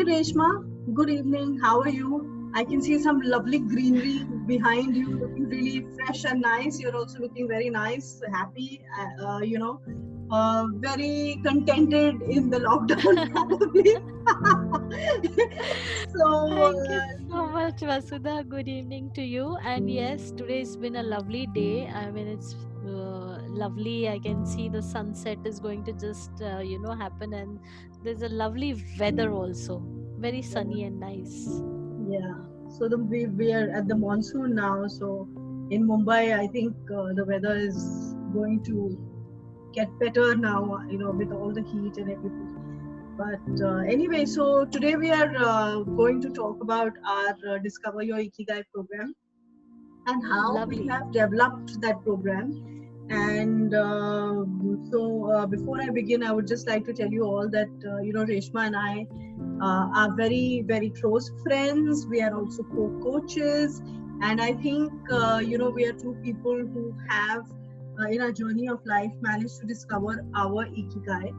Hey Reshma, good evening. How are you? I can see some lovely greenery behind you, looking really fresh and nice. You're also looking very nice, happy, very contented in the lockdown, probably. so, Thank you so much, Vasudha. Good evening to you. And yes, today's been a lovely day. I mean, it's lovely. I can see the sunset is going to just, happen. And there's a lovely weather also. Very sunny and nice. yeah, so we are at the monsoon now. So, in Mumbai, I think the weather is going to get better now, with all the heat and everything. But anyway, so today we are going to talk about our Discover Your Ikigai program and how we Lovely. have developed that program. And before I begin, I would just like to tell you all that, Reshma and I are very, very close friends. We are also co-coaches. And I think, we are two people who have, in our journey of life, managed to discover our Ikigai.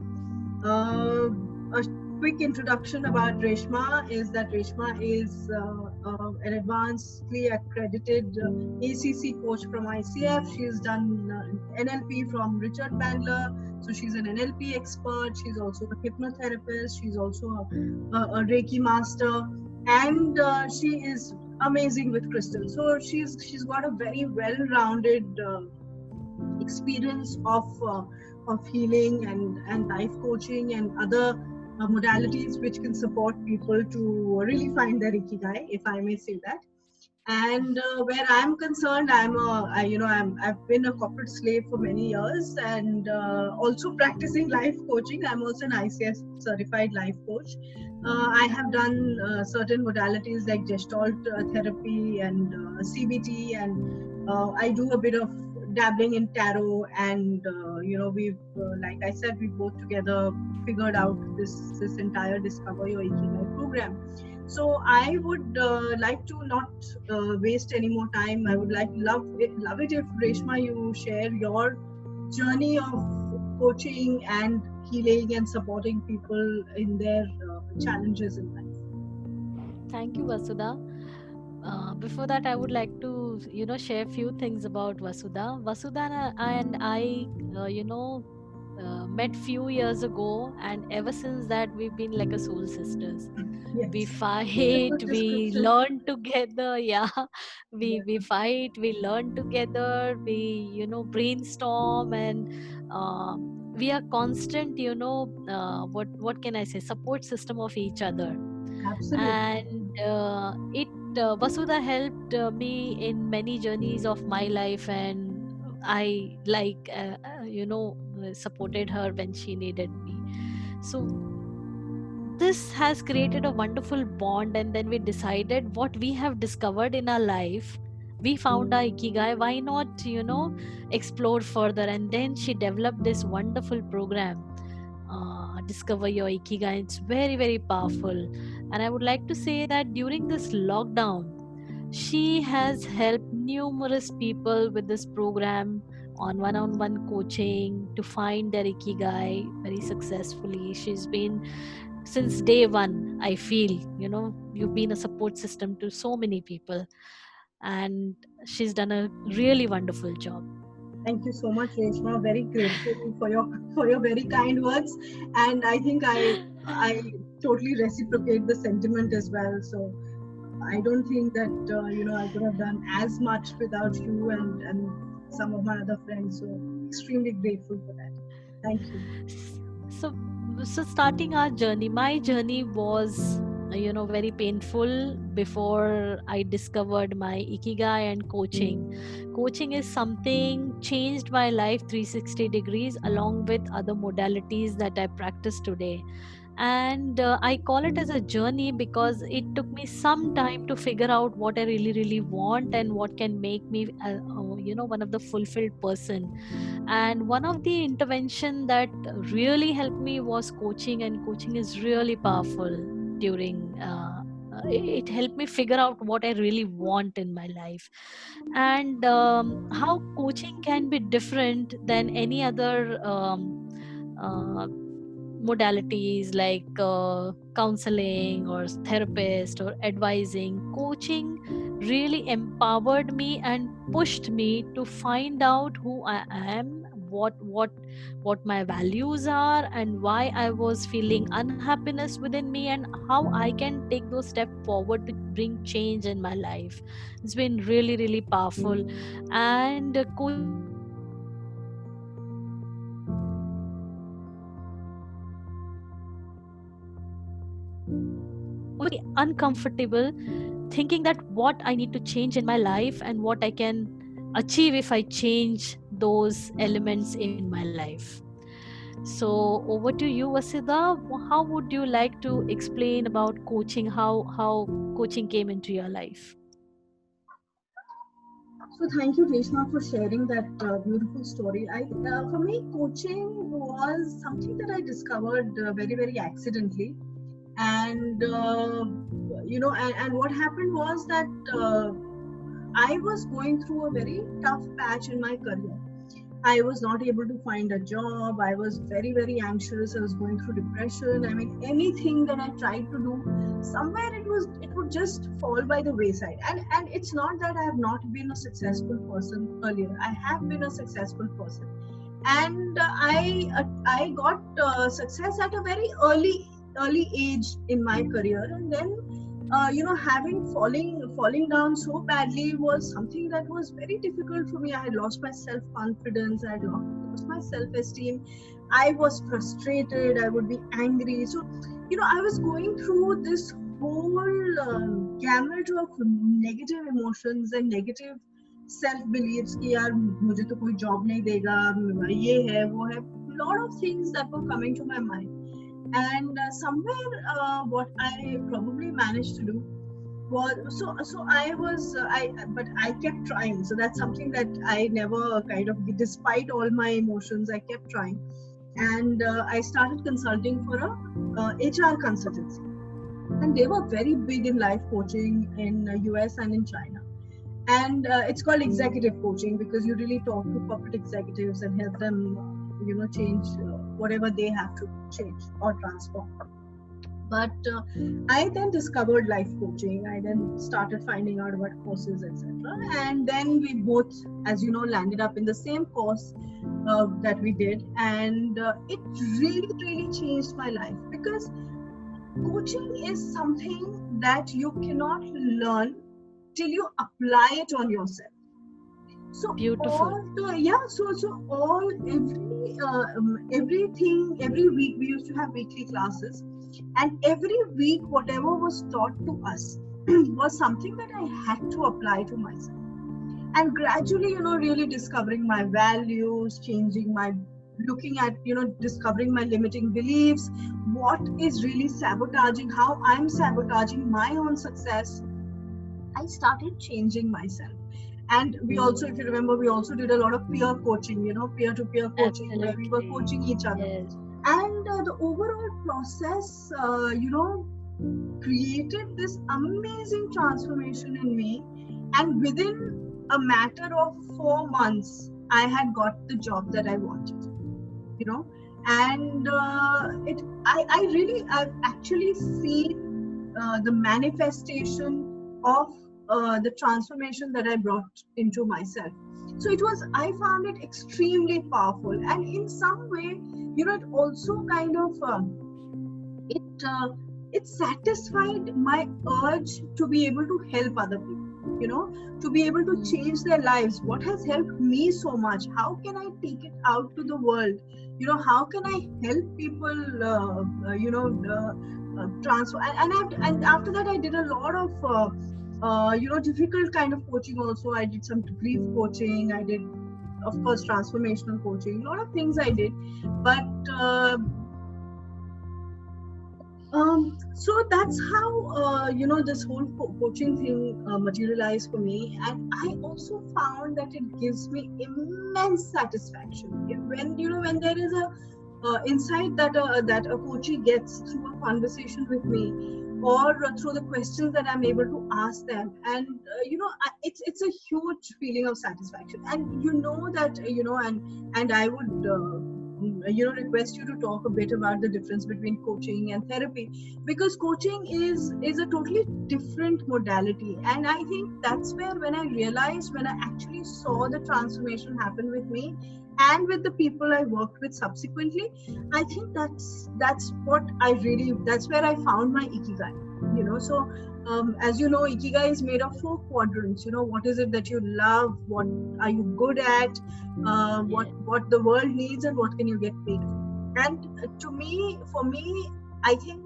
A quick introduction about Reshma is that Reshma is an advancedly accredited ACC coach from ICF. She's done NLP from Richard Bandler, so she's an NLP expert. She's also a hypnotherapist. She's also a Reiki master, and she is amazing with crystals. So she's got a very well-rounded experience of healing and life coaching and other modalities which can support people to really find their ikigai, if I may say that. And where I'm concerned, I've been a corporate slave for many years, and also practicing life coaching. I'm also an ICF certified life coach. I have done certain modalities like Gestalt therapy and CBT, and I do a bit of dabbling in tarot. And we've, like I said, we both together figured out this entire Discover Your Ikigai program. So I would like to not waste any more time. I would love it if Reshma, you share your journey of coaching and healing and supporting people in their challenges in life. Thank you, Vasudha. Before that, I would like to, share a few things about Vasudha. Vasudha and I, met few years ago, and ever since that, we've been like a soul sisters. We Yes, that's a fight, good we description. learn together. Yeah, we Yeah, fight, we learn together. We brainstorm, and we are constant. What can I say? Support system of each other. absolutely. And it Vasudha helped me in many journeys of my life, and I supported her when she needed me. So this has created a wonderful bond, and then we decided what we have discovered in our life. We found our ikigai, why not explore further? And then she developed this wonderful program, Discover Your Ikigai. It's very, very powerful. And I would like to say that during this lockdown, she has helped numerous people with this program on one coaching to find their ikigai very successfully. She's been since day one. I feel, you've been a support system to so many people, and she's done a really wonderful job. Thank you so much, Reshma. Very grateful for your very kind words, and I think I totally reciprocate the sentiment as well. So I don't think that I could have done as much without you and some of my other friends. So extremely grateful for that. Thank you. so so starting our journey, my journey was very painful before I discovered my ikigai. And coaching is something changed my life 360 degrees, along with other modalities that I practice today. And I call it as a journey because it took me some time to figure out what I really, really want and what can make me one of the fulfilled person. And one of the intervention that really helped me was coaching, and coaching is really powerful during it helped me figure out what I really want in my life. And how coaching can be different than any other modalities like counseling or therapist or advising, coaching really empowered me and pushed me to find out who I am, what my values are, and why I was feeling unhappiness within me, and how I can take those steps forward to bring change in my life. It's been really, really powerful. And coaching has also helped me to understand that uncomfortable thinking that what I need to change in my life and what I can achieve if I change those elements in my life. So over to you, Vasudha. How would you like to explain about coaching? How coaching came into your life? So thank you, Reshma, for sharing that beautiful story. For me, coaching was something that I discovered very, very accidentally. And and what happened was that I was going through a very tough patch in my career. I was not able to find a job. I was very, very anxious. I was going through depression. I mean, anything that I tried to do, somewhere it would just fall by the wayside. And it's not that I have not been a successful person earlier. I have been a successful person, and I got success at a very early age in my career, and then having falling down so badly was something that was very difficult for me. I had lost my self confidence. I had lost my self esteem. I was frustrated. I would be angry. So I was going through this whole gamut of negative emotions and negative self beliefs कि यार मुझे तो कोई job नहीं देगा, ये है वो है, lot of things that were coming to my mind. And somewhere what I probably managed to do was, so I was but I kept trying. So that's something that I never kind of, despite all my emotions, I kept trying. And I started consulting for a HR consultancy, and they were very big in life coaching in US and in China. And it's called executive coaching because you really talk to corporate executives and help them change whatever they have to change or transform. But I then discovered life coaching. I then started finding out about courses, etc. And then we both, as you know, landed up in the same course that we did. And it really, really changed my life, because coaching is something that you cannot learn till you apply it on yourself. So Beautiful. Everything, every week we used to have weekly classes, and every week whatever was taught to us was something that I had to apply to myself. And gradually, really discovering my values, changing my, looking at, discovering my limiting beliefs, what is really sabotaging, how I'm sabotaging my own success. I started changing myself. And we also, if you remember, we also did a lot of peer coaching, peer-to-peer coaching. Absolutely. Where we were coaching each other. Yes. And the overall process, created this amazing transformation in me. And within a matter of 4 months, I had got the job that I wanted, and I've actually seen the manifestation of the transformation that I brought into myself. So I found it extremely powerful, and in some way, it also kind of it satisfied my urge to be able to help other people, to be able to change their lives. What has helped me so much? How can I take it out to the world? How can I help people? Transfer. And after that, I did a lot of difficult kind of coaching also. I did some grief coaching. I did, of course, transformational coaching. A lot of things I did, but so that's how this whole coaching thing materialized for me. And I also found that it gives me immense satisfaction when there is a insight that a coachee gets through a conversation with me, or through the questions that I'm able to ask them. And it's a huge feeling of satisfaction. And that and I would request you to talk a bit about the difference between coaching and therapy, because coaching is a totally different modality. And I think that's where, when I realized, when I actually saw the transformation happen with me and with the people I worked with subsequently, I think that's what I really, that's where I found my ikigai. So as you know, ikigai is made of 4 quadrants. What is it that you love, what are you good at, what the world needs, and what can you get paid for. And for me, I think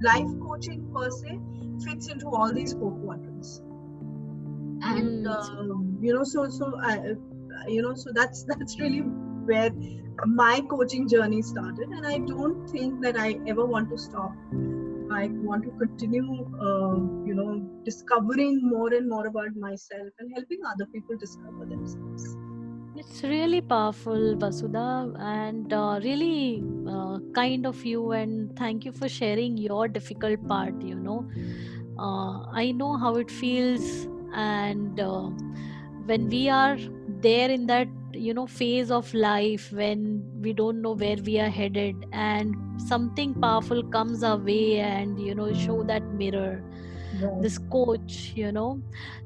life coaching per se fits into all these 4 quadrants. And so that's really where my coaching journey started, and I don't think that I ever want to stop. I want to continue, discovering more and more about myself and helping other people discover themselves. It's really powerful, Vasudha, and really kind of you. And thank you for sharing your difficult part. I know how it feels, and when we are there in that phase of life when we don't know where we are headed, and something powerful comes our way and show that mirror, this coach.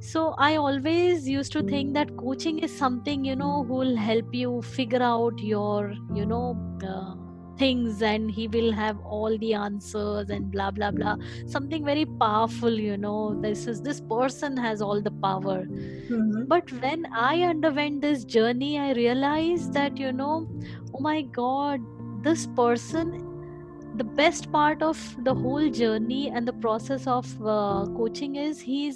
So I always used to think that coaching is something who will help you figure out your things, and he will have all the answers and blah blah blah, something very powerful. This person has all the power. But when I underwent this journey, I realized that oh my god, this person, the best part of the whole journey and the process of coaching is he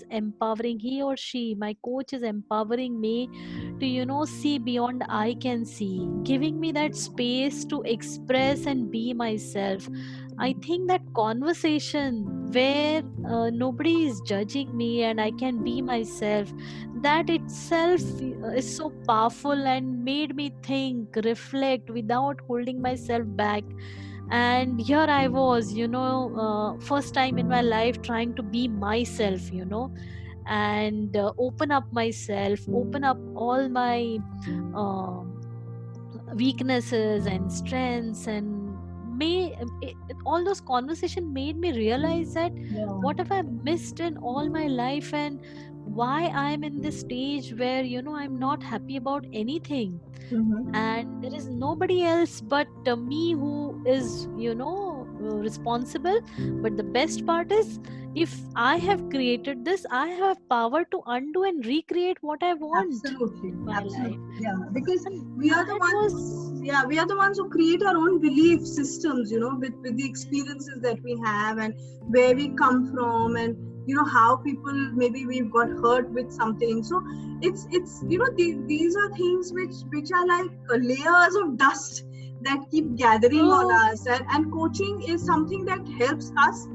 or she, my coach, is empowering me to see beyond I can see, giving me that space to express and be myself. I think that conversation where nobody is judging me and I can be myself, that itself is so powerful and made me think, reflect without holding myself back. And here I was, first time in my life trying to be myself, and open up myself, open up all my uh, weaknesses and strengths, and all those conversation made me realize that what have I missed in all my life, and why I'm in this stage where I'm not happy about anything. And there is nobody else but me who is responsible. But the best part is, if I have created this, I have power to undo and recreate what I want. Absolutely. Life. Yeah, because we are the ones who create our own belief systems, with the experiences that we have and where we come from, and how people, maybe we've got hurt with something. So it's these are things which are like layers of dust that keep gathering on us, and coaching is something that helps us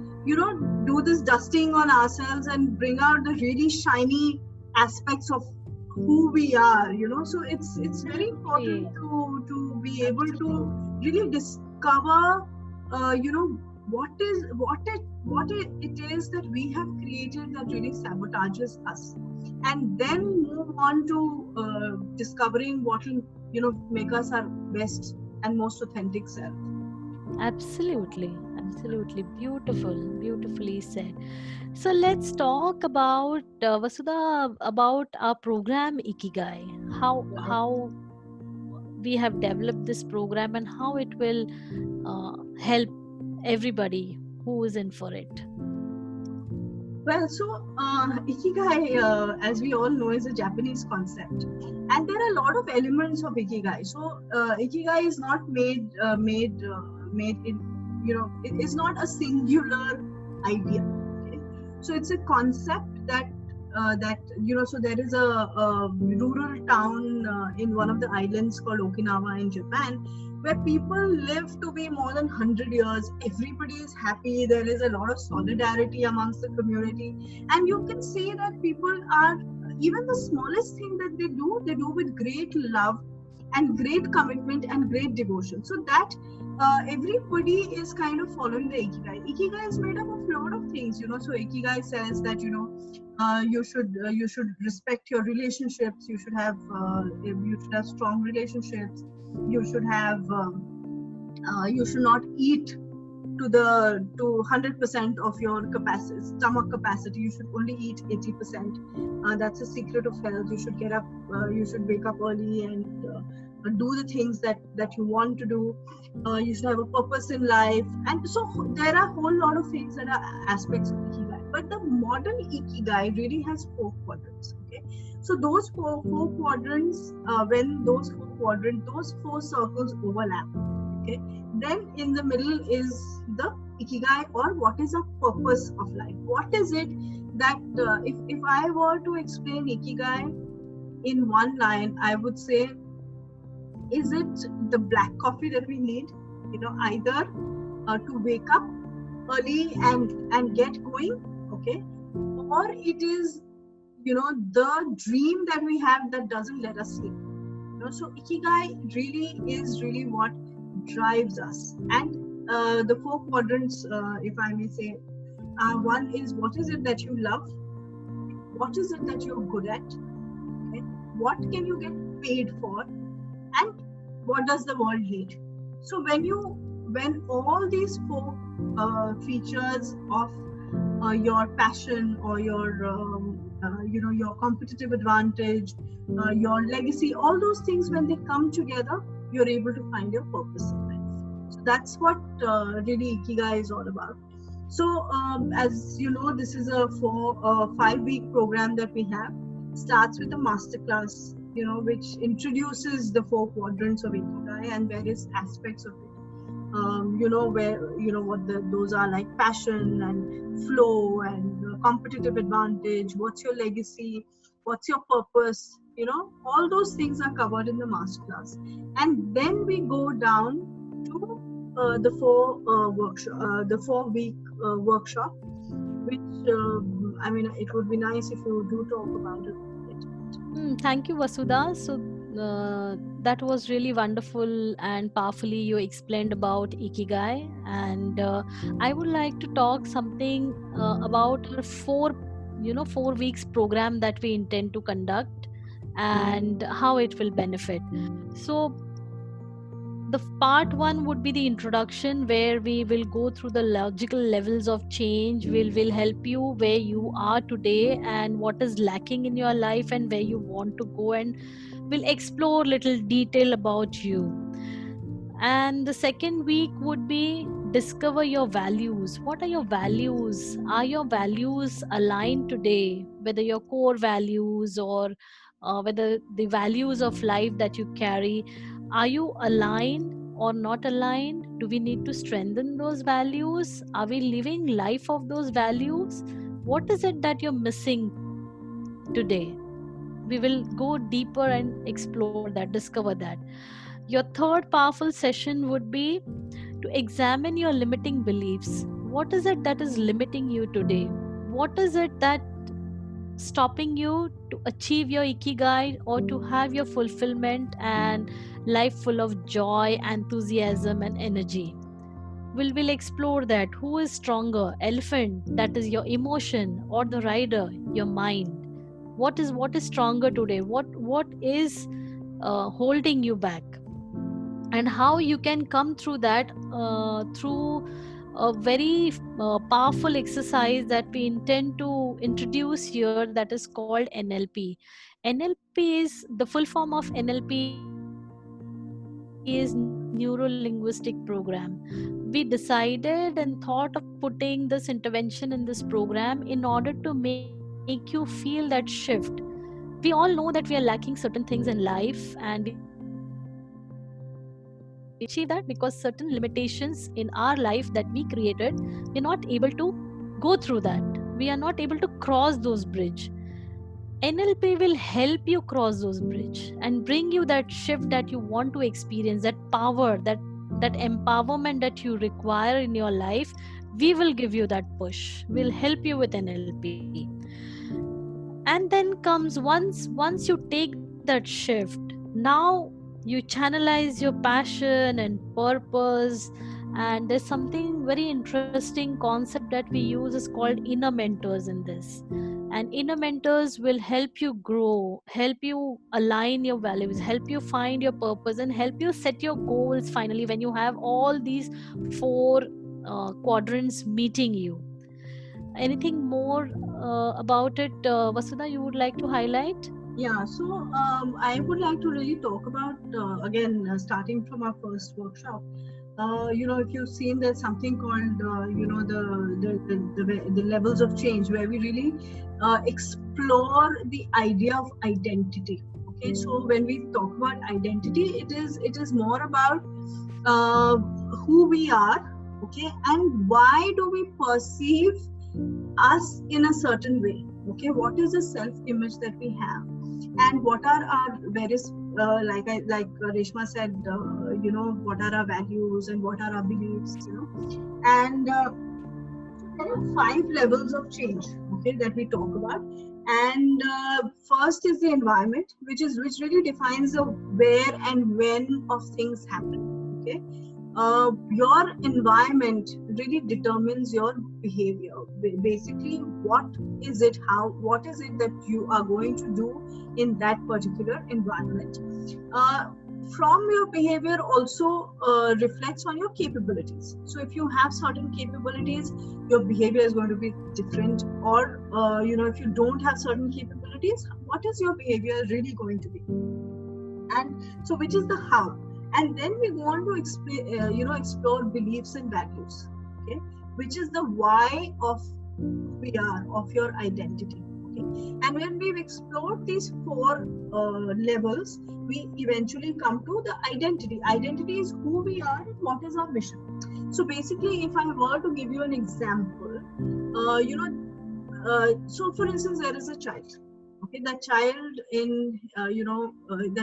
do this dusting on ourselves and bring out the really shiny aspects of who we are. So it's very important to be able to really discover what it is that we have created that really sabotages us, and then move on to discovering what will make us our best and most authentic self. Absolutely beautifully said. So let's talk about Vasudha, about our program Ikigai, how we have developed this program and how it will help everybody who is in for it. Well, so Ikigai, as we all know, is a Japanese concept, and there are a lot of elements of Ikigai. So Ikigai is not made in, it is not a singular idea. Okay? So it's a concept that so there is a rural town in one of the islands called Okinawa in Japan, where people live to be more than 100 years. Everybody is happy. There is a lot of solidarity amongst the community. And you can see that people are, even the smallest thing that they do with great love. and great commitment and great devotion. So that everybody is kind of following the ikigai. Ikigai is made up of a lot of things, So ikigai says that you should respect your relationships. You should have strong relationships. You should have you should not eat to 100% of your capacity, stomach capacity. You should only eat 80%. That's a secret of health. You should get up, you should wake up early and do the things that you want to do. You should have a purpose in life, and so there are a whole lot of things that are aspects of ikigai. But the modern ikigai really has 4 quadrants. Okay, so those four quadrants, when those four circles overlap, okay, then in the middle is the ikigai, or what is the purpose of life. What is it that if I were to explain ikigai in one line, I would say, is it the black coffee that we need, either to wake up early and get going, okay, or it is the dream that we have that doesn't let us sleep. So ikigai is really what drives us. And the 4 quadrants, if I may say, one is, what is it that you love? What is it that you're good at? Okay? What can you get paid for? And what does the world hate? So when all these 4 features of your passion, or your competitive advantage, your legacy, all those things, when they come together, you're able to find your purpose in life. So that's what really ikigai is all about. So as you know, this is a 5-week program that we have. Starts with a masterclass, which introduces the 4 quadrants of ikigai and various aspects of it. Those are, like passion and flow and competitive advantage. What's your legacy? What's your purpose? All those things are covered in the masterclass. And then we go down to the 4-week workshop, which it would be nice if you do talk about it. Thank you, Vasudha. So that was really wonderful and powerfully you explained about ikigai, and I would like to talk something about our 4 weeks program that we intend to conduct and how it will benefit. So the part 1 would be the introduction, where we will go through the logical levels of change. Will help you where you are today and what is lacking in your life and where you want to go, and we'll explore little detail about you. And the second week would be discover your values. What are your values? Are your values aligned today? Whether your core values or whether the values of life that you carry, are you aligned or not aligned? Do we need to strengthen those values? Are we living life of those values? What is it that you're missing today? We will go deeper and explore that, discover that. Your third powerful session would be to examine your limiting beliefs. What is it that is limiting you today? What is it that stopping you to achieve your ikigai or to have your fulfillment and life full of joy, enthusiasm and energy? We'll explore that. Who is stronger, elephant, that is your emotion, or the rider, your mind? What is stronger today? What is holding you back, and how you can come through that through a very powerful exercise that we intend to introduce here, that is called NLP. NLP is the full form of NLP is Neuro Linguistic Program. We decided and thought of putting this intervention in this program in order to make you feel that shift. We all know that we are lacking certain things in life, and we want to achieve that because certain limitations in our life that we created, we're not able to go through that. We are not able to cross those bridge. NLP will help you cross those bridge and bring you that shift that you want to experience, that power, that empowerment that you require in your life. We will give you that push. We'll help you with NLP. And then comes, once you take that shift, now you channelize your passion and purpose. And there's something very interesting concept that we use is called inner mentors in this. And inner mentors will help you grow, help you align your values, help you find your purpose, and help you set your goals finally when you have all these four quadrants meeting you. Anything more about it, Vasudha, you would like to highlight? Yeah, so I would like to really talk about again starting from our first workshop. If you've seen, there's something called the levels of change, where we really explore the idea of identity. Okay, so when we talk about identity, it is more about who we are. Okay, and why do we perceive us in a certain way? Okay, what is the self-image that we have, and what are our various like Reshma said, what are our values and what are our beliefs, and there are 5 levels of change, okay, that we talk about. And first is the environment, which really defines the where and when of things happen. Okay, your environment really determines your behavior. Basically, what is it that you are going to do in that particular environment. From your behavior also reflects on your capabilities. So if you have certain capabilities, your behavior is going to be different. Or if you don't have certain capabilities, what is your behavior really going to be? And so, which is the how? And then we go on to explore beliefs and values, okay, which is the why of who we are, of your identity. Okay, and when we've explored these 4 levels, we eventually come to the identity. Identity is who we are and what is our mission. So basically, if I were to give you an example, so for instance, there is a child. Okay, that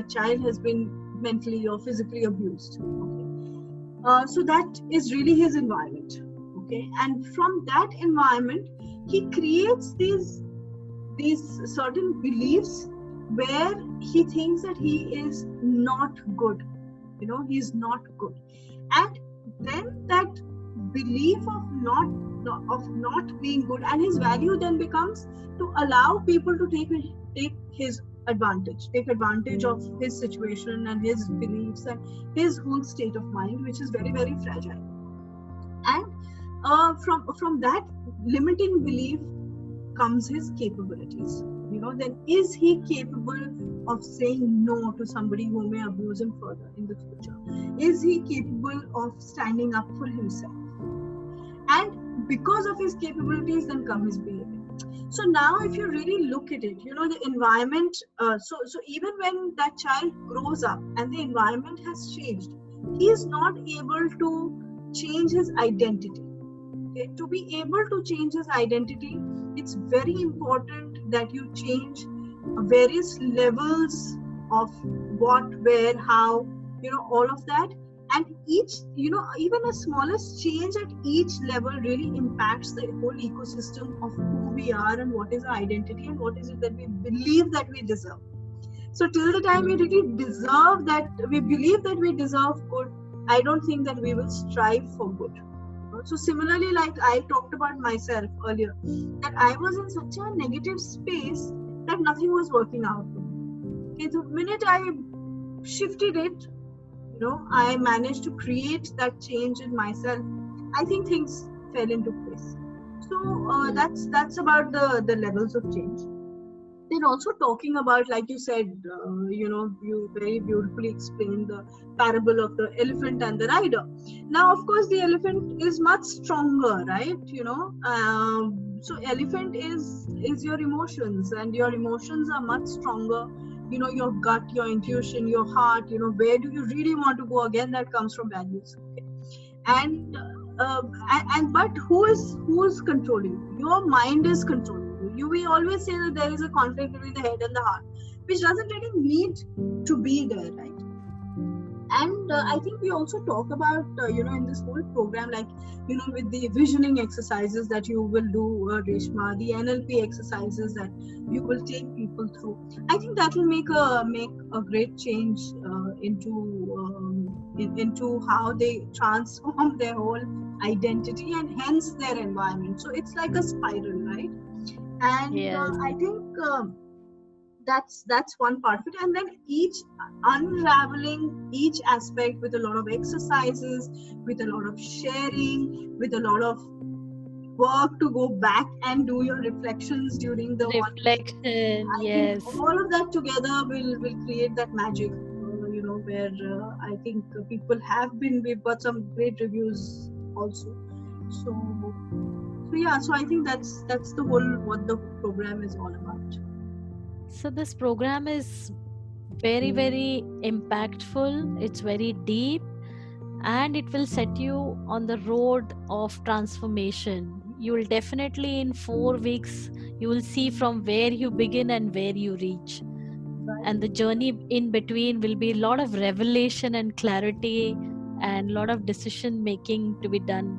child has been mentally or physically abused. Okay, so that is really his environment. Okay, and from that environment, he creates these certain beliefs where he thinks that he is not good. He's not good, and then that belief of not being good, and his value then becomes to allow people to take his advantage, take advantage of his situation and his beliefs and his whole state of mind, which is very, very fragile. And from that limiting belief comes his capabilities. Then is he capable of saying no to somebody who may abuse him further in the future? Is he capable of standing up for himself? And because of his capabilities, then come his behavior. So now, if you really look at it, the environment. So even when that child grows up and the environment has changed, he is not able to change his identity. Okay? To be able to change his identity, it's very important that you change various levels of what, where, how, all of that. And each, even a smallest change at each level really impacts the whole ecosystem of who we are and what is our identity and what is it that we believe that we deserve. So till the time we really believe that we deserve good, I don't think that we will strive for good. So similarly, like I talked about myself earlier, that I was in such a negative space that nothing was working out. Okay, the minute I shifted it, I managed to create that change in myself. I think things fell into place. So that's about the levels of change. Then also talking about, like you said, you very beautifully explained the parable of the elephant and the rider. Now, of course, the elephant is much stronger, right? So elephant is your emotions, and your emotions are much stronger. Your gut, your intuition, your heart, where do you really want to go? Again, that comes from values. Okay? And but who is controlling you? Your mind is controlling you. We always say that there is a conflict between the head and the heart, which doesn't really need to be there, right? And I think we also talk about in this whole program, like with the visioning exercises that you will do, Reshma, the NLP exercises that you will take people through. I think that will make a great change into how they transform their whole identity and hence their environment. So it's like a spiral, right? And Yes. I think that's one part of it, and then each unraveling each aspect with a lot of exercises, with a lot of sharing, with a lot of work to go back and do your reflections during the 1 week. Reflection, I think yes. all of that together will create that magic, where I think people have been. We've got some great reviews also. So yeah. So I think that's the whole what the program is all about. So this program is very, very impactful. It's very deep, and it will set you on the road of transformation. You will definitely, in 4 weeks, you will see from where you begin and where you reach. And the journey in between will be a lot of revelation and clarity and a lot of decision making to be done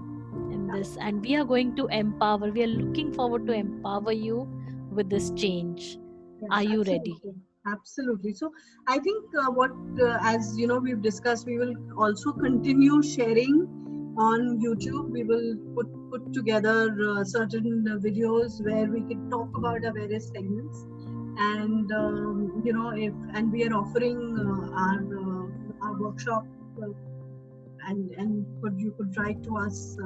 in this. And we are going to empower, we are looking forward to empower you with this change. Yes, Are you ready? absolutely. Absolutely. So I think what, as we've discussed, we will also continue sharing on YouTube. We will put together certain videos where we can talk about the various segments, and if and we are offering our workshop, uh, and you could write to us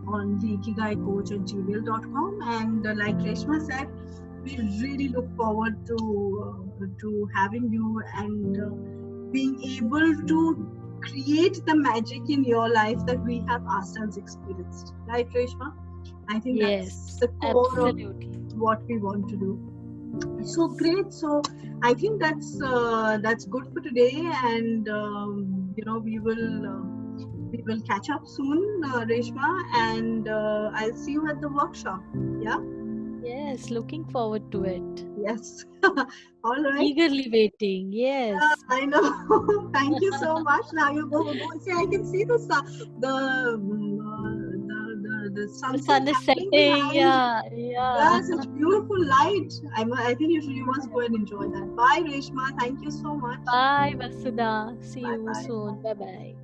on the ikigaicoach@gmail.com. And like Reshma said, we really look forward to having you and being able to create the magic in your life that we have ourselves experienced. Right, Reshma? I think that's Yes, the core of absolutely. what we want to do. So great. So I think that's good for today, and we will catch up soon, Reshma, and I'll see you at the workshop. Yeah. Yes, looking forward to it. Yes. All right. Eagerly waiting. Yeah, Yes. I know. Thank you so much. Now you go. See, I can see the The sunset sun is happening setting. behind. Yeah, yeah. Yeah, such beautiful light. I think you must go and enjoy that. Bye, Reshma. Thank you so much. Bye, Vasudha. See Bye you bye. soon. Bye bye.